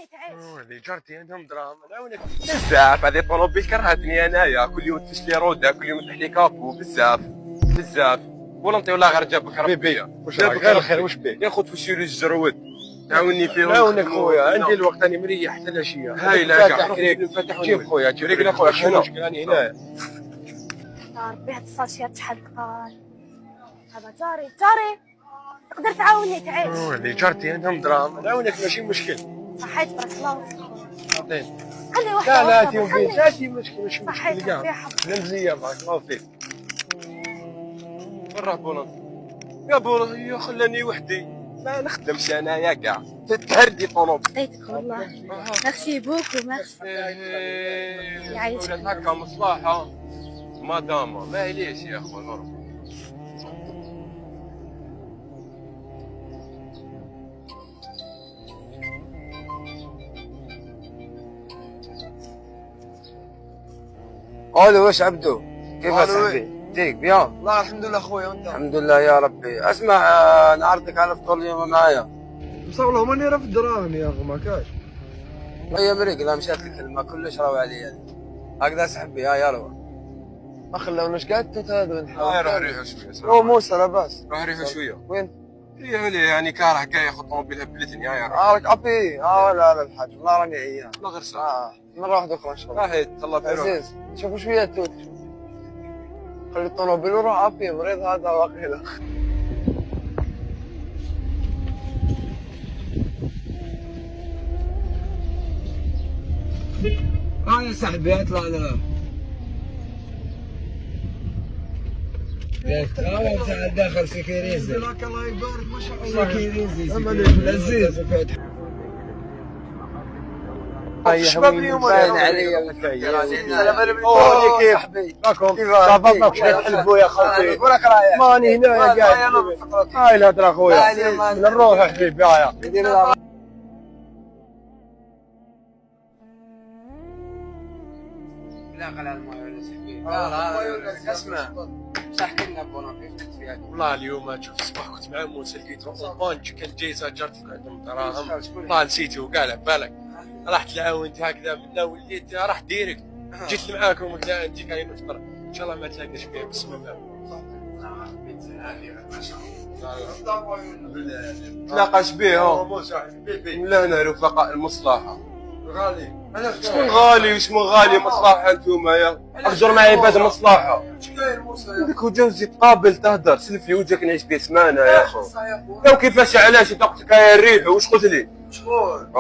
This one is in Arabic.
تعاوني تعيش. اللي جارتي عندهم دراهم نعاونك بزاف. هذه الطوموبيل كرهتني انايا، كل يوم تفش لي رودا، كل يوم يطيح لي كابو بزاف بزاف. فولونتي والله غير جابك ربي بيا جابك غير الخير. واش بيه يا خو تفشي لي الجرود تعاوني فيهم. نعاونك خويا، عندي الوقت راني مريح حتى العشيه. هاي لا كاع جيب خويا جيب خويا. شنو المشكل راني هنايا. يا ربي هاد الصاشيات شحال ثقال. هذا جاري تقدر تعاوني تعيش. اللي جارتي عندهم دراهم نعاونك ماشي مشكل. صحيت بارك الله. عطيني. خلي واحدة لا واحدة، تيوم خلي. فيك ماشي مشكل ماشي صحيت مشكل كاع. ربي يحفظك. مزيه معك الله فيك. وين راه بولونتي؟ يا بولونتي يا خلاني وحدي ما نخدمش انايا كاع تتهردي طوموبيل. عطيتك والله. ميرسي بوكو ميرسي. يعيشك. ولات هكا مصلحة ماداما ما عليش يا اخو نورمال. الو واش عبدو كيف صاحبي؟ ديك بيان؟ والله الحمد لله خويا وانت؟ الحمد لله يا ربي. اسمع نعرضك على فطور اليوم معايا. والله ماني راه في الدراهم يا اخو ما كاش. هي مريق لا مشات الكلمه كلش راوي عليا هكذا صاحبي. يا روح ما خلاوناش كاع التوت هذا نحاول. روح ريحو شوية هو موسى لاباس. روح ريحو شوية. وين؟ ريحو ليه يعني كاره كاع ياخذ طوموبيل هبلتني يا روح. راك ابي لا الحاج والله راني عيان. لا غير ساعة مره واحده اخرى ان شاء الله. راحت تهلا في روحك. عزيز شوفوا شويه التوت. خلي الطوموبيل وروح ابي مريض هذا واقيلا. يا صاحبي اطلع له. تعال داخل سكيريزي. الله يبارك ما شاء الله. سكيريزي لذيذ. الشباب اليوم باين عليا كيف راكم؟ صافا شويه تحلبوا يا خوتي. ماني هنايا قاعد. هاي الهضره خويا نروح يا حبيبي. هايا لا على الماء ولا صاحبي. لا اسمع صح لنا بونابيت في والله اليوم تشوف الصباح كنت مع موسى لقيته اونبانج كان جاي جارتي عندهم دراهم والله نسيته وكاع على بالك. رحت لعاونت هكذا منا وليت راح ديريكت جيت معاكم وكذا انت كاين نفطر ان شاء الله ما تلاقاش بها بسم الله. تلاقاش به لا انا رفقاء المصلحه. غالي شكون غالي وشمون غالي مصلحه انتوما يا اهجر معي بعد مصلحه. عندك وجوزي تقابل تهدر سلف لي وجهك نعيش به سمانه يا اخو. لو كيفاش علاش طاقتك يا الريح واش قلت لي؟ شكون؟